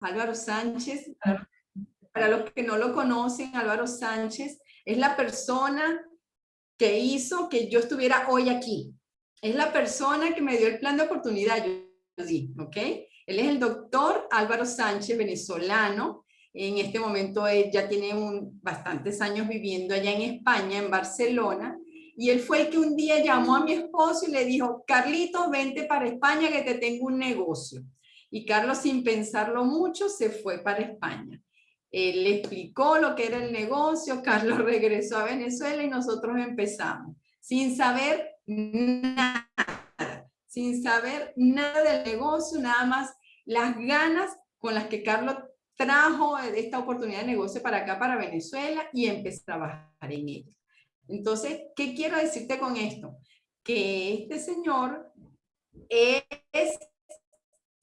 Álvaro Sánchez, para los que no lo conocen, Álvaro Sánchez es la persona que hizo que yo estuviera hoy aquí. Es la persona que me dio el plan de oportunidad, ¿ok? Él es el doctor Álvaro Sánchez, venezolano. En este momento él ya tiene bastantes años viviendo allá en España, en Barcelona. Y él fue el que un día llamó a mi esposo y le dijo, Carlitos, vente para España que te tengo un negocio. Y Carlos, sin pensarlo mucho, se fue para España. Él le explicó lo que era el negocio, Carlos regresó a Venezuela y nosotros empezamos, sin saber nada del negocio, nada más las ganas con las que Carlos trajo esta oportunidad de negocio para acá, para Venezuela, y empezó a trabajar en ella. Entonces, ¿qué quiero decirte con esto? Que este señor es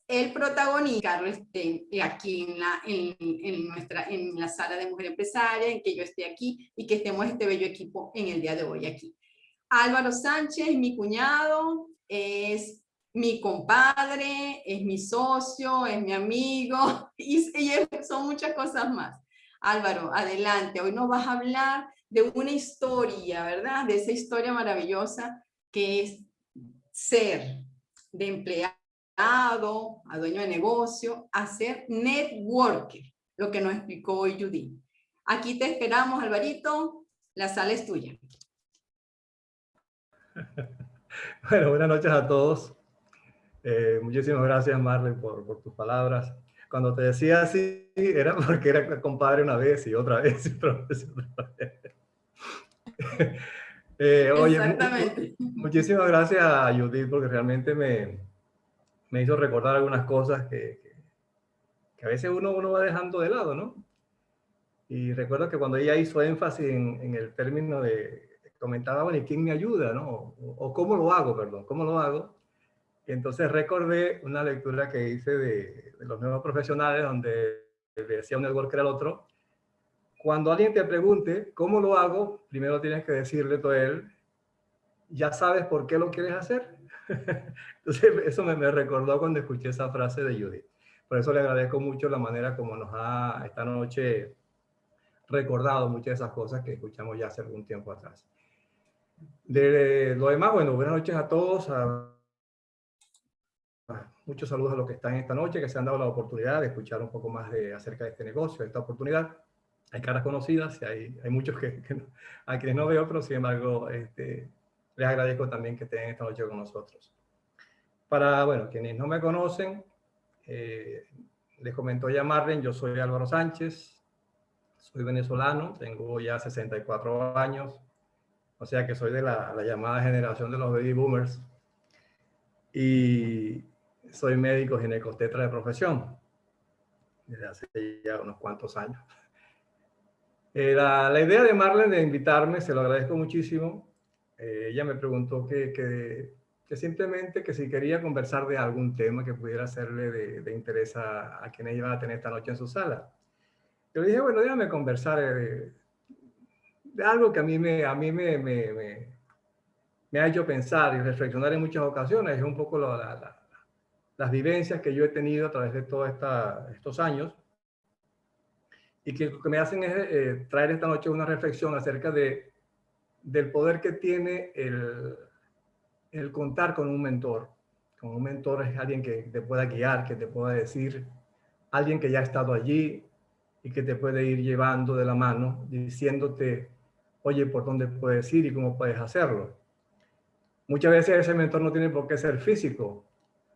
el protagonista, Carlos, aquí en la sala de Mujer Empresaria, en que yo esté aquí y que estemos este bello equipo en el día de hoy aquí. Álvaro Sánchez, mi cuñado, es mi compadre, es mi socio, es mi amigo y son muchas cosas más. Álvaro, adelante. Hoy nos vas a hablar de una historia, ¿verdad? De esa historia maravillosa que es ser de empleado a dueño de negocio, a ser networker, lo que nos explicó hoy Judith. Aquí te esperamos, Alvarito. La sala es tuya. Bueno, buenas noches a todos. Muchísimas gracias, Marley, por tus palabras. Cuando te decía así, era porque era compadre una vez y otra vez y otra vez. Y otra vez. Oye, muchísimas gracias a Judith porque realmente me hizo recordar algunas cosas que a veces uno va dejando de lado, ¿no? Y recuerdo que cuando ella hizo énfasis en el término comentaba, bueno, ¿y quién me ayuda, no? O cómo lo hago, perdón, ¿cómo lo hago? Y entonces recordé una lectura que hice de los nuevos profesionales donde le decía un networker al otro, cuando alguien te pregunte cómo lo hago, primero tienes que decirle todo él, ya sabes por qué lo quieres hacer. Entonces eso me recordó cuando escuché esa frase de Judith. Por eso le agradezco mucho la manera como nos ha esta noche recordado muchas de esas cosas que escuchamos ya hace algún tiempo atrás. De lo demás, bueno, buenas noches a todos. Muchos saludos a los que están esta noche, que se han dado la oportunidad de escuchar un poco más acerca de este negocio, de esta oportunidad. Hay caras conocidas y hay muchos a quienes no veo, pero sin embargo les agradezco también que estén esta noche con nosotros. Para, bueno, quienes no me conocen, les comentó ya Marlen, yo soy Álvaro Sánchez, soy venezolano, tengo ya 64 años, o sea que soy de la llamada generación de los baby boomers y soy médico ginecostetra de profesión desde hace ya unos cuantos años. La idea de Marlen de invitarme, se lo agradezco muchísimo. Ella me preguntó que simplemente que si quería conversar de algún tema que pudiera serle de interés a quienes iban a tener esta noche en su sala. Yo le dije, bueno, déjame conversar de algo que a mí me ha hecho pensar y reflexionar en muchas ocasiones. Es un poco las vivencias que yo he tenido a través de todos estos años y que lo que me hacen es traer esta noche una reflexión acerca del poder que tiene el contar con un mentor. Con un mentor es alguien que te pueda guiar, que te pueda decir, alguien que ya ha estado allí y que te puede ir llevando de la mano, diciéndote, oye, por dónde puedes ir y cómo puedes hacerlo. Muchas veces ese mentor no tiene por qué ser físico.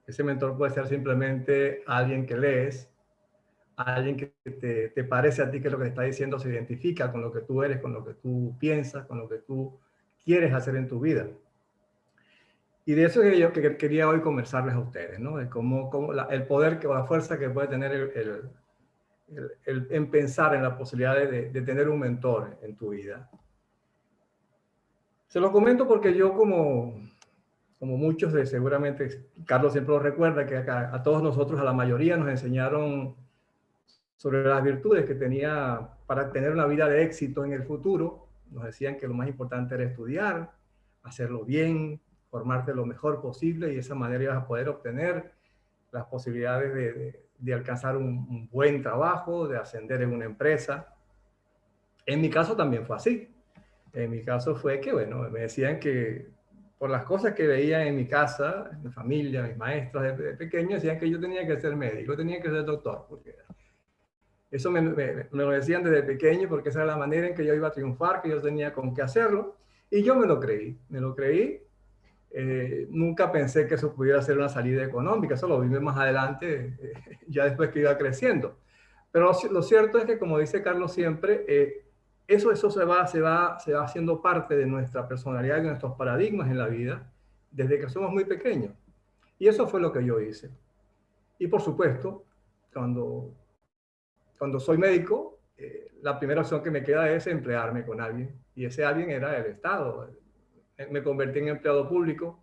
Ese mentor puede ser simplemente alguien que lees, alguien que te parece a ti que lo que te está diciendo se identifica con lo que tú eres, con lo que tú piensas, con lo que tú quieres hacer en tu vida. Y de eso es que quería hoy conversarles a ustedes, ¿no? De cómo el poder, la fuerza que puede tener en pensar en la posibilidad de tener un mentor en tu vida. Se lo comento porque yo como muchos seguramente, Carlos siempre lo recuerda, que a todos nosotros, a la mayoría, nos enseñaron sobre las virtudes que tenía para tener una vida de éxito en el futuro. Nos decían que lo más importante era estudiar, hacerlo bien, formarte lo mejor posible y de esa manera ibas a poder obtener las posibilidades de alcanzar un buen trabajo, de ascender en una empresa. En mi caso también fue así. En mi caso fue que, bueno, me decían que por las cosas que veía en mi casa, en mi familia, mis maestros de pequeño, decían que yo tenía que ser médico, tenía que ser doctor, porque eso me lo decían desde pequeño, porque esa era la manera en que yo iba a triunfar, que yo tenía con qué hacerlo, y yo me lo creí. Nunca pensé que eso pudiera ser una salida económica, eso lo vi más adelante, ya después que iba creciendo. Pero lo cierto es que, como dice Carlos siempre, eso se va haciendo parte de nuestra personalidad, de nuestros paradigmas en la vida, desde que somos muy pequeños. Y eso fue lo que yo hice. Y por supuesto, cuando soy médico, la primera opción que me queda es emplearme con alguien. Y ese alguien era el Estado. Me convertí en empleado público.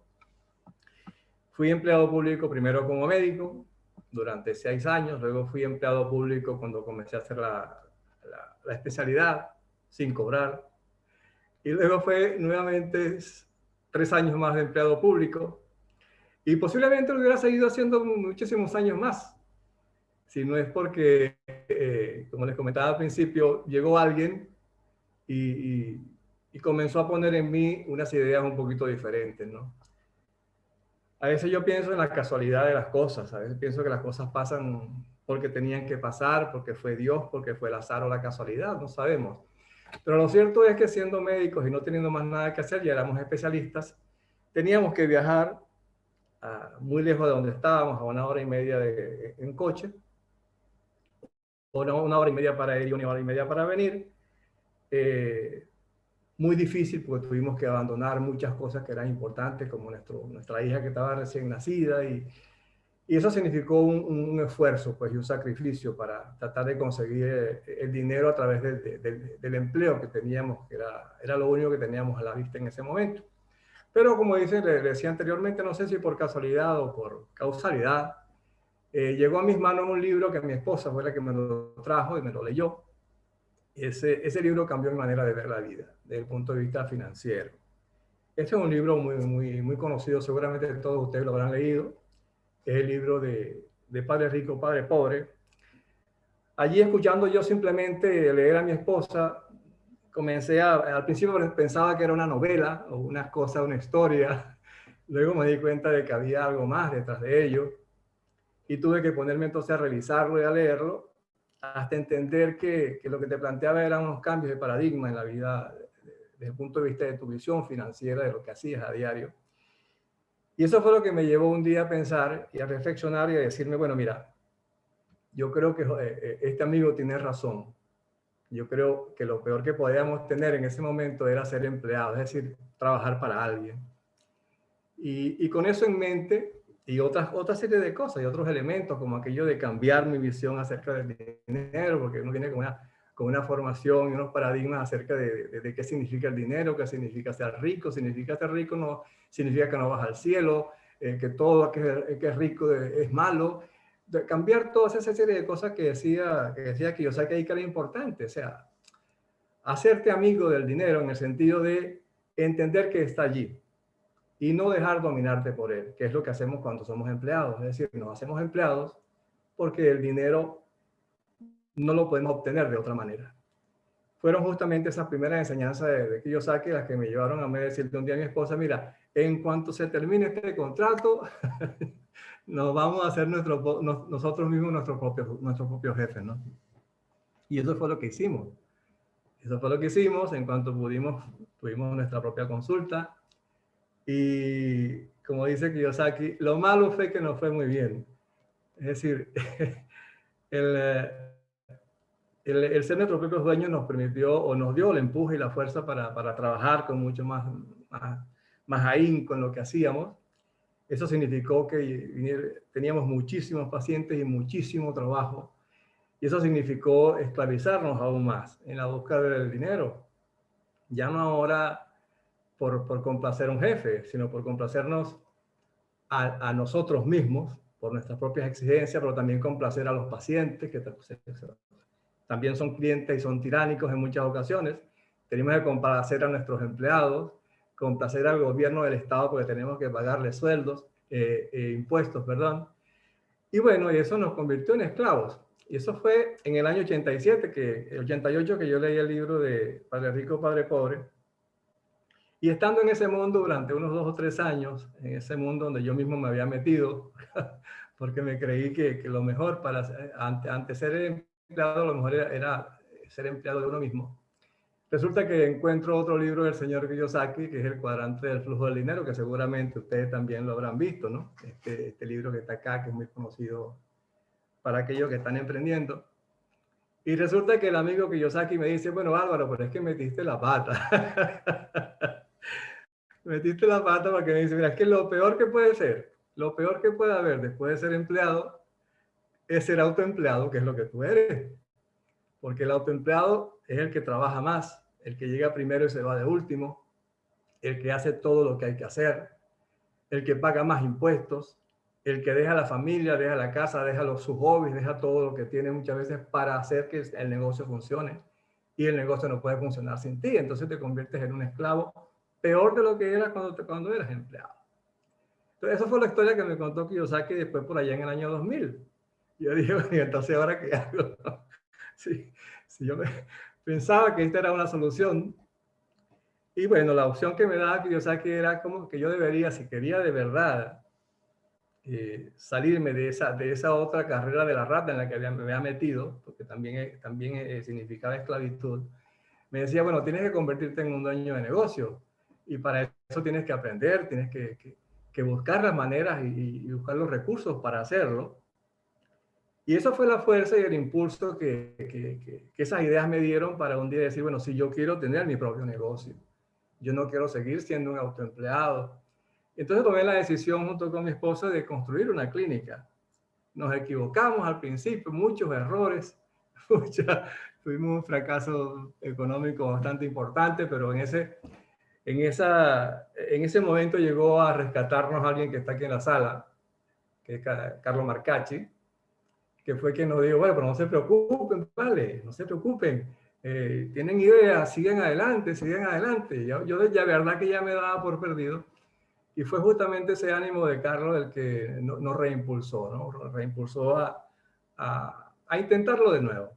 Fui empleado público primero como médico durante 6 años. Luego fui empleado público cuando comencé a hacer la especialidad sin cobrar. Y luego fue nuevamente 3 años más de empleado público. Y posiblemente lo hubiera seguido haciendo muchísimos años más. Si no es porque, como les comentaba al principio, llegó alguien y comenzó a poner en mí unas ideas un poquito diferentes, ¿no? A veces yo pienso en la casualidad de las cosas, a veces pienso que las cosas pasan porque tenían que pasar, porque fue Dios, porque fue el azar o la casualidad, no sabemos. Pero lo cierto es que siendo médicos y no teniendo más nada que hacer, ya éramos especialistas, teníamos que viajar muy lejos de donde estábamos, a 1 hora y media en coche, una hora y media para ir y 1 hora y media para venir. Muy difícil porque tuvimos que abandonar muchas cosas que eran importantes, como nuestra hija que estaba recién nacida, y eso significó un esfuerzo pues, y un sacrificio para tratar de conseguir el dinero a través del empleo que teníamos, que era lo único que teníamos a la vista en ese momento. Pero como le decía anteriormente, no sé si por casualidad o por causalidad, llegó a mis manos un libro que mi esposa fue la que me lo trajo y me lo leyó. Ese libro cambió mi manera de ver la vida, desde el punto de vista financiero. Este es un libro muy conocido, seguramente todos ustedes lo habrán leído. Es el libro de Padre Rico, Padre Pobre. Allí, escuchando yo simplemente leer a mi esposa, al principio pensaba que era una novela o una cosa, una historia. Luego me di cuenta de que había algo más detrás de ello y tuve que ponerme entonces a revisarlo y a leerlo hasta entender que lo que te planteaba eran unos cambios de paradigma en la vida desde el punto de vista de tu visión financiera, de lo que hacías a diario. Y eso fue lo que me llevó un día a pensar y a reflexionar y a decirme, bueno, mira, yo creo que este amigo tiene razón. Yo creo que lo peor que podíamos tener en ese momento era ser empleados, es decir, trabajar para alguien. Y con eso en mente y otra serie de cosas y otros elementos como aquello de cambiar mi visión acerca del dinero, porque uno viene con una formación y unos paradigmas acerca de qué significa el dinero, qué significa ser rico. Significa ser rico no significa que no vas al cielo, que todo que es rico es malo. De cambiar toda esa serie de cosas que decía Kiyosaki ahí que era importante, o sea, hacerte amigo del dinero en el sentido de entender que está allí y no dejar dominarte por él, que es lo que hacemos cuando somos empleados. Es decir, nos hacemos empleados porque el dinero no lo podemos obtener de otra manera. Fueron justamente esas primeras enseñanzas de Kiyosaki las que me llevaron a mí decirle un día a mi esposa, mira, en cuanto se termine este contrato, nos vamos a hacer nosotros mismos nuestros propios jefes, ¿no? Y eso fue lo que hicimos. Eso fue lo que hicimos. En cuanto tuvimos nuestra propia consulta. Y como dice Kiyosaki, lo malo fue que no fue muy bien. Es decir, el ser nuestros propios dueños nos permitió o nos dio el empuje y la fuerza para trabajar con mucho más ahínco en lo que hacíamos. Eso significó que teníamos muchísimos pacientes y muchísimo trabajo. Y eso significó esclavizarnos aún más en la búsqueda del dinero. Ya no ahora por complacer a un jefe, sino por complacernos a nosotros mismos, por nuestras propias exigencias, pero también complacer a los pacientes, que también son clientes y son tiránicos en muchas ocasiones. Tenemos que complacer a nuestros empleados, complacer al gobierno del Estado porque tenemos que pagarle sueldos, impuestos, perdón. Y bueno, y eso nos convirtió en esclavos. Y eso fue en el año 88, que yo leí el libro de Padre Rico, Padre Pobre. Y estando en ese mundo durante unos 2 o 3 años, en ese mundo donde yo mismo me había metido, porque me creí que lo mejor para, ante ser empleado, lo mejor era ser empleado de uno mismo. Resulta que encuentro otro libro del señor Kiyosaki, que es El cuadrante del flujo del dinero, que seguramente ustedes también lo habrán visto, ¿no? Este libro que está acá, que es muy conocido para aquellos que están emprendiendo. Y resulta que el amigo Kiyosaki me dice, bueno, Álvaro, pero es que metiste la pata. Metiste la pata porque me dice, mira, es que lo peor que puede ser, lo peor que puede haber después de ser empleado es ser autoempleado, que es lo que tú eres. Porque el autoempleado es el que trabaja más, el que llega primero y se va de último, el que hace todo lo que hay que hacer, el que paga más impuestos, el que deja la familia, deja la casa, deja sus hobbies, deja todo lo que tiene muchas veces para hacer que el negocio funcione. Y el negocio no puede funcionar sin ti, entonces te conviertes en un esclavo peor de lo que eras cuando eras empleado. Entonces, esa fue la historia que me contó Kiyosaki después por allá en el año 2000. Yo dije, bueno, ¿y entonces ahora qué hago? Si yo pensaba que esta era una solución. Y bueno, la opción que me daba Kiyosaki era como que yo debería, si quería de verdad salirme de esa otra carrera de la rata en la que me había metido, porque también significaba esclavitud, me decía, bueno, tienes que convertirte en un dueño de negocio. Y para eso tienes que aprender, tienes que buscar las maneras y buscar los recursos para hacerlo. Y eso fue la fuerza y el impulso que esas ideas me dieron para un día decir, bueno, si yo quiero tener mi propio negocio, yo no quiero seguir siendo un autoempleado. Entonces tomé la decisión junto con mi esposa de construir una clínica. Nos equivocamos al principio, muchos errores, tuvimos un fracaso económico bastante importante, pero en ese momento llegó a rescatarnos alguien que está aquí en la sala, que es Carlo Marcacci, que fue quien nos dijo, bueno, pero no se preocupen, vale, no se preocupen, tienen ideas, siguen adelante, siguen adelante. Yo de verdad que ya me daba por perdido, y fue justamente ese ánimo de Carlos el que nos reimpulsó, ¿no? Reimpulsó a intentarlo de nuevo.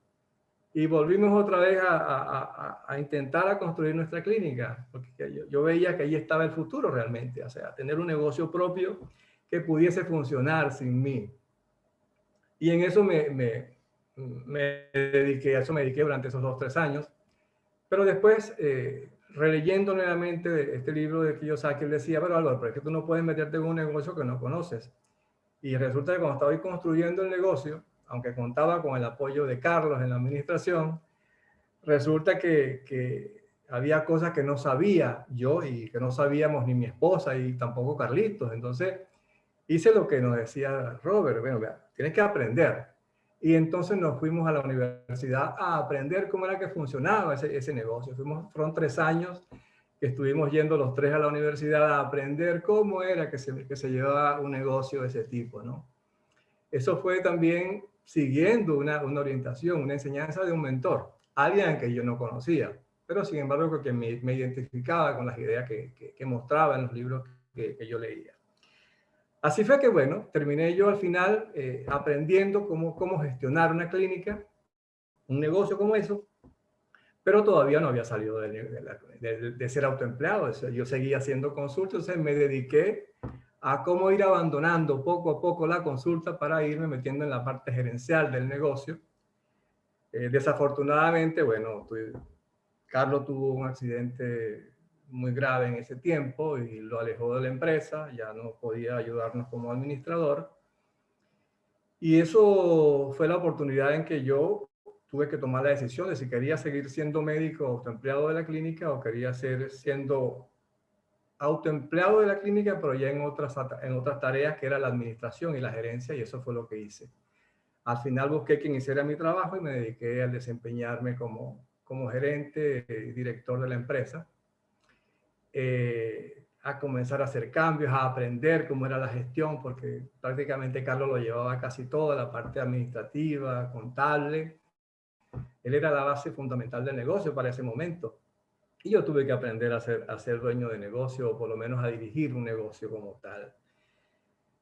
Y volvimos otra vez a intentar a construir nuestra clínica, porque yo veía que ahí estaba el futuro realmente, o sea, tener un negocio propio que pudiese funcionar sin mí. Y en eso me dediqué, a eso me dediqué durante esos 2 o 3 años. Pero después, releyendo nuevamente este libro de Kiyosaki, él decía, pero Álvaro, pero es que tú no puedes meterte en un negocio que no conoces. Y resulta que cuando estaba construyendo el negocio, aunque contaba con el apoyo de Carlos en la administración, resulta que había cosas que no sabía yo y que no sabíamos ni mi esposa y tampoco Carlitos. Entonces, hice lo que nos decía Robert, bueno, vea, tienes que aprender. Y entonces nos fuimos a la universidad a aprender cómo era que funcionaba ese negocio. Fueron 3 años que estuvimos yendo los tres a la universidad a aprender cómo era que se llevaba un negocio de ese tipo, ¿no? Eso fue también siguiendo una orientación, una enseñanza de un mentor, alguien que yo no conocía, pero sin embargo que me identificaba con las ideas que mostraba en los libros que yo leía. Así fue que, bueno, terminé yo al final aprendiendo cómo gestionar una clínica, un negocio como eso, pero todavía no había salido de ser autoempleado. Yo seguía haciendo consultas, entonces me dediqué a cómo ir abandonando poco a poco la consulta para irme metiendo en la parte gerencial del negocio. Desafortunadamente, bueno, Carlos tuvo un accidente muy grave en ese tiempo y lo alejó de la empresa, ya no podía ayudarnos como administrador. Y eso fue la oportunidad en que yo tuve que tomar la decisión de si quería seguir siendo médico autoempleado de la clínica o quería seguir siendo autoempleado de la clínica, pero ya en otras tareas que era la administración y la gerencia, y eso fue lo que hice. Al final busqué quien hiciera mi trabajo y me dediqué a desempeñarme como gerente, director de la empresa, a comenzar a hacer cambios, a aprender cómo era la gestión, porque prácticamente Carlos lo llevaba casi toda la parte administrativa, contable. Él era la base fundamental del negocio para ese momento. Y yo tuve que aprender a ser dueño de negocio, o por lo menos a dirigir un negocio como tal.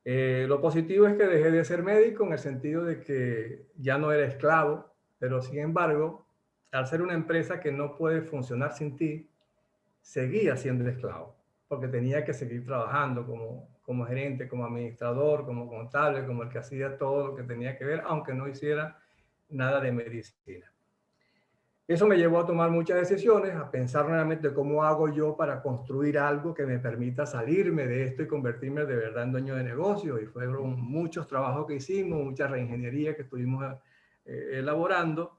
Lo positivo es que dejé de ser médico en el sentido de que ya no era esclavo, pero sin embargo, al ser una empresa que no puede funcionar sin ti, seguía siendo esclavo, porque tenía que seguir trabajando como gerente, como administrador, como contable, como el que hacía todo lo que tenía que ver, aunque no hiciera nada de medicina. Eso me llevó a tomar muchas decisiones, a pensar nuevamente cómo hago yo para construir algo que me permita salirme de esto y convertirme de verdad en dueño de negocio. Y fueron muchos trabajos que hicimos, mucha reingeniería que estuvimos elaborando.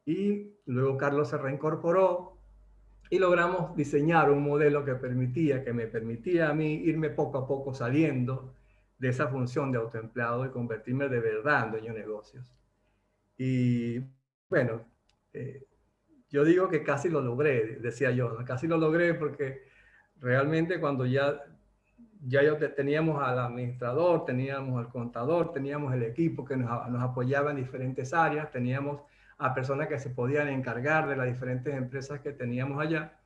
Y luego Carlos se reincorporó y logramos diseñar un modelo que me permitía a mí irme poco a poco saliendo de esa función de autoempleado y convertirme de verdad en dueño de negocios. Y bueno, eh, yo digo que casi lo logré, decía yo, ¿no? Casi lo logré porque realmente cuando ya teníamos al administrador, teníamos al contador, teníamos el equipo que nos apoyaba en diferentes áreas, teníamos a personas que se podían encargar de las diferentes empresas que teníamos allá.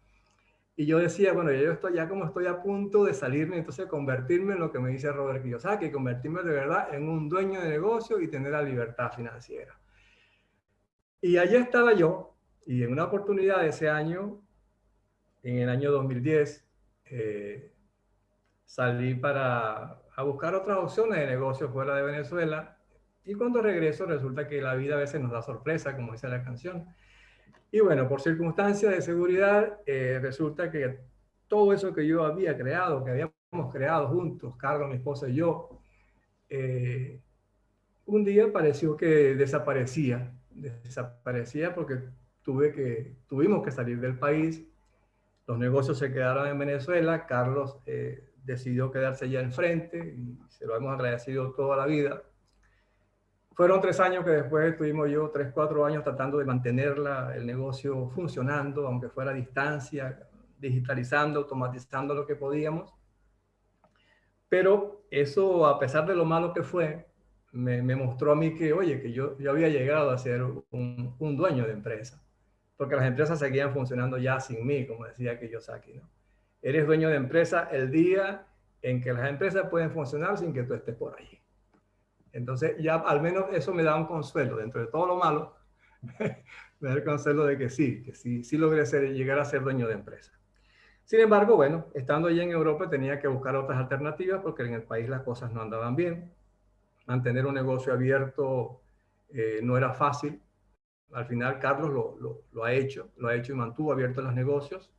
Y yo decía, bueno, yo estoy ya como estoy a punto de salirme, entonces convertirme en lo que me dice Robert Kiyosaki, convertirme de verdad en un dueño de negocio y tener la libertad financiera. Y allí estaba yo, y en una oportunidad de ese año, en el año 2010, salí a buscar otras opciones de negocio fuera de Venezuela. Y cuando regreso resulta que la vida a veces nos da sorpresa, como dice la canción. Y bueno, por circunstancias de seguridad, resulta que todo eso que yo había creado, que habíamos creado juntos, Carlos, mi esposa y yo, un día pareció que desaparecía porque tuvimos que salir del país, los negocios se quedaron en Venezuela, Carlos decidió quedarse allá enfrente y se lo hemos agradecido toda la vida. Fueron 3 años que después estuvimos 3, 4 años tratando de mantener el negocio funcionando, aunque fuera a distancia, digitalizando, automatizando lo que podíamos. Pero eso, a pesar de lo malo que fue, me mostró a mí que, oye, que yo había llegado a ser un dueño de empresa, porque las empresas seguían funcionando ya sin mí, como decía Kiyosaki, ¿no? Eres dueño de empresa el día en que las empresas pueden funcionar sin que tú estés por allí. Entonces, ya al menos eso me da un consuelo, dentro de todo lo malo, me da el consuelo de que sí logré llegar a ser dueño de empresa. Sin embargo, bueno, estando allí en Europa tenía que buscar otras alternativas porque en el país las cosas no andaban bien. Mantener un negocio abierto no era fácil. Al final Carlos lo ha hecho y mantuvo abiertos los negocios,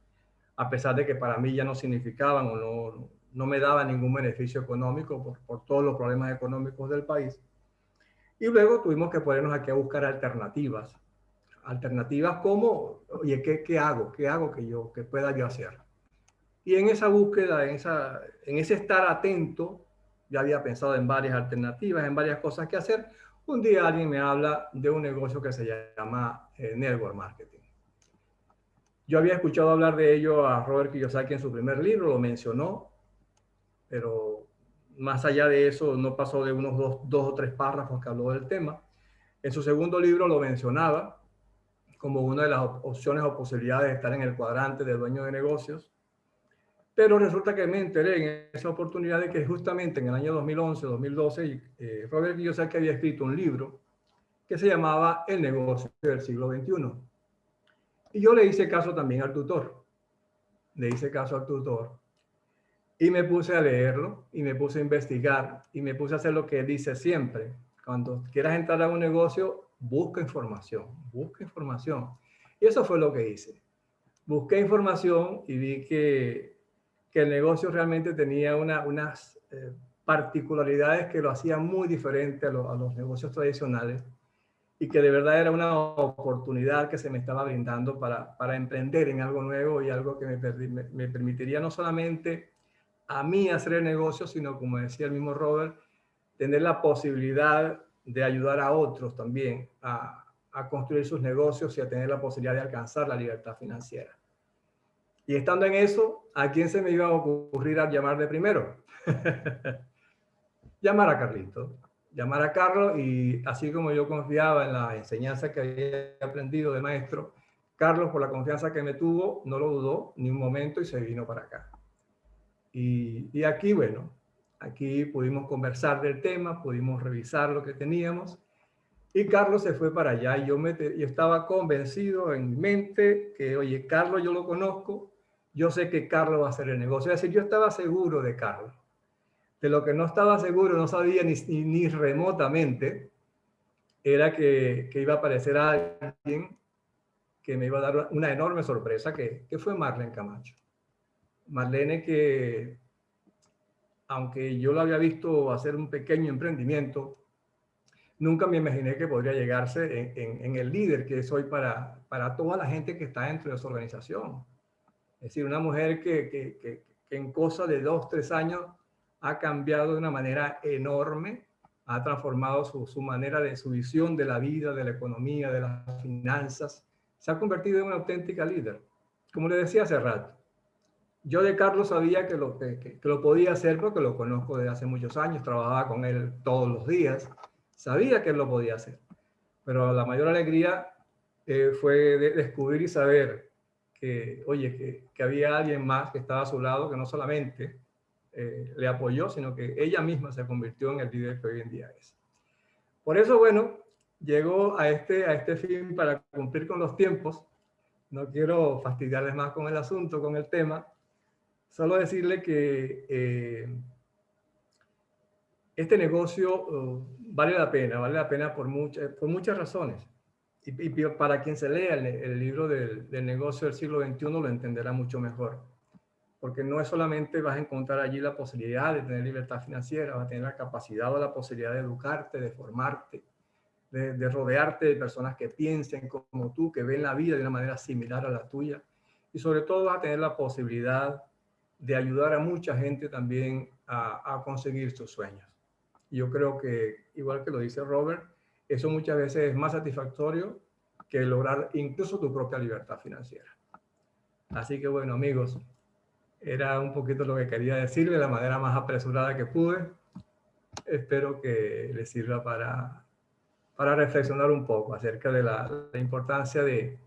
a pesar de que para mí ya no significaban o no me daban ningún beneficio económico por todos los problemas económicos del país. Y luego tuvimos que ponernos aquí a buscar alternativas. Alternativas como, oye, ¿qué hago? ¿Qué hago que pueda yo hacer? Y en esa búsqueda, en ese estar atento, ya había pensado en varias alternativas, en varias cosas que hacer. Un día alguien me habla de un negocio que se llama Network Marketing. Yo había escuchado hablar de ello a Robert Kiyosaki en su primer libro, lo mencionó, pero más allá de eso no pasó de unos dos o tres párrafos que habló del tema. En su segundo libro lo mencionaba como una de las opciones o posibilidades de estar en el cuadrante de dueño de negocios. Pero resulta que me enteré en esa oportunidad de que justamente en el año 2011, 2012, Robert Kiyosaki había escrito un libro que se llamaba El negocio del siglo XXI. Y yo le hice caso también al tutor. Le hice caso al tutor. Y me puse a leerlo, y me puse a investigar, y me puse a hacer lo que dice siempre. Cuando quieras entrar a un negocio, busca información, busca información. Y eso fue lo que hice. Busqué información y vi que el negocio realmente tenía unas particularidades que lo hacían muy diferente a los negocios tradicionales y que de verdad era una oportunidad que se me estaba brindando para emprender en algo nuevo y algo que me permitiría no solamente a mí hacer el negocio, sino, como decía el mismo Robert, tener la posibilidad de ayudar a otros también a construir sus negocios y a tener la posibilidad de alcanzar la libertad financiera. Y estando en eso, ¿a quién se me iba a ocurrir a llamar de primero? Llamar a Carlito. Llamar a Carlos, y así como yo confiaba en la enseñanza que había aprendido del maestro, Carlos, por la confianza que me tuvo, no lo dudó ni un momento y se vino para acá. Y aquí, bueno, Aquí pudimos conversar del tema, pudimos revisar lo que teníamos y Carlos se fue para allá y yo estaba convencido en mi mente que, oye, Carlos yo lo conozco, yo sé que Carlos va a hacer el negocio. Es decir, yo estaba seguro de Carlos. De lo que no estaba seguro, no sabía ni remotamente, era que iba a aparecer alguien que me iba a dar una enorme sorpresa, que fue Marlene Camacho. Marlene que, aunque yo lo había visto hacer un pequeño emprendimiento, nunca me imaginé que podría llegarse en el líder que soy para toda la gente que está dentro de su organización. Es decir, una mujer que en cosa de 2, 3 años ha cambiado de una manera enorme, ha transformado su manera de su visión de la vida, de la economía, de las finanzas. Se ha convertido en una auténtica líder. Como le decía hace rato, yo de Carlos sabía que lo podía hacer porque lo conozco desde hace muchos años, trabajaba con él todos los días, sabía que él lo podía hacer. Pero la mayor alegría fue descubrir y saber que, oye, que había alguien más que estaba a su lado, que no solamente le apoyó, sino que ella misma se convirtió en el líder que hoy en día es. Por eso, bueno, llegó a este fin para cumplir con los tiempos. No quiero fastidiarles más con el asunto, con el tema. Solo decirle que este negocio vale la pena por muchas razones. Y para quien se lea el libro del negocio del siglo XXI lo entenderá mucho mejor. Porque no es solamente vas a encontrar allí la posibilidad de tener libertad financiera, vas a tener la capacidad o la posibilidad de educarte, de formarte, de rodearte de personas que piensen como tú, que ven la vida de una manera similar a la tuya. Y sobre todo vas a tener la posibilidad de ayudar a mucha gente también a conseguir sus sueños. Y yo creo que, igual que lo dice Robert, eso muchas veces es más satisfactorio que lograr incluso tu propia libertad financiera. Así que bueno, amigos, era un poquito lo que quería decir de la manera más apresurada que pude. Espero que les sirva para reflexionar un poco acerca de la importancia de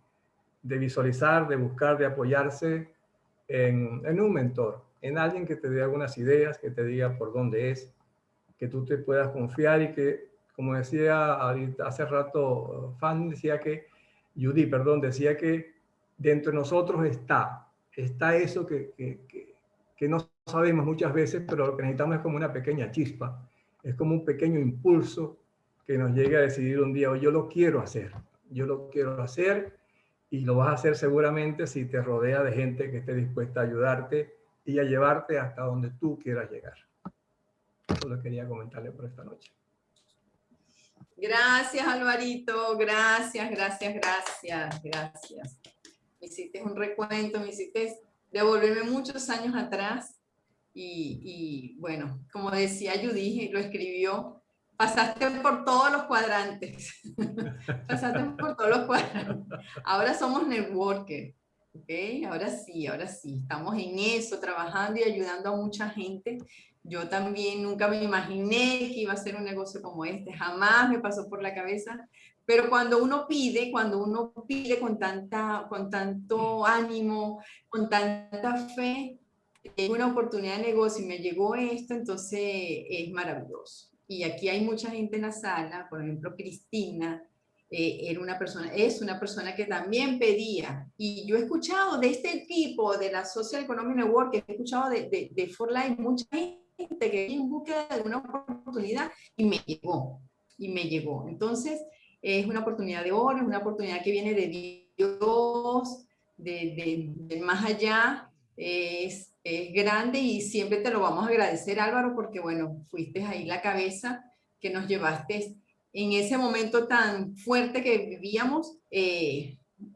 visualizar, de buscar, de apoyarse en un mentor, en alguien que te dé algunas ideas, que te diga por dónde es, que tú te puedas confiar y que, como decía ahorita, hace rato, Judy, decía que dentro de nosotros está eso que no sabemos muchas veces, pero lo que necesitamos es como una pequeña chispa, es como un pequeño impulso que nos llegue a decidir un día, yo lo quiero hacer y lo vas a hacer seguramente si te rodea de gente que esté dispuesta a ayudarte y a llevarte hasta donde tú quieras llegar. Eso lo quería comentarle por esta noche. Gracias, Alvarito. Gracias. Me hiciste un recuento, me hiciste devolverme muchos años atrás. Y bueno, como decía Judy, lo escribió, pasaste por todos los cuadrantes. Pasaste por todos los cuadrantes. Ahora somos networkers. ¿Okay? Ahora sí, estamos en eso, trabajando y ayudando a mucha gente. Yo también nunca me imaginé que iba a ser un negocio como este, jamás me pasó por la cabeza, pero cuando uno pide con tanto ánimo, con tanta fe, una oportunidad de negocio y me llegó esto, entonces es maravilloso. Y aquí hay mucha gente en la sala, por ejemplo, Cristina, es una persona que también pedía, y yo he escuchado de este equipo de la Social Economic Network, he escuchado de For Life, mucha gente que en búsqueda de una oportunidad y me llegó. Entonces, es una oportunidad de oro, es una oportunidad que viene de Dios, de más allá, es grande y siempre te lo vamos a agradecer, Álvaro, porque bueno, fuiste ahí la cabeza que nos llevaste en ese momento tan fuerte que vivíamos,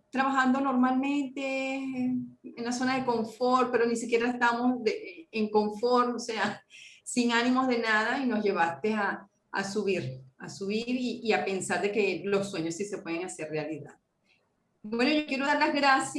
trabajando normalmente en la zona de confort, pero ni siquiera estamos en confort, o sea, sin ánimos de nada, y nos llevaste a subir y a pensar de que los sueños sí se pueden hacer realidad. Bueno, yo quiero dar las gracias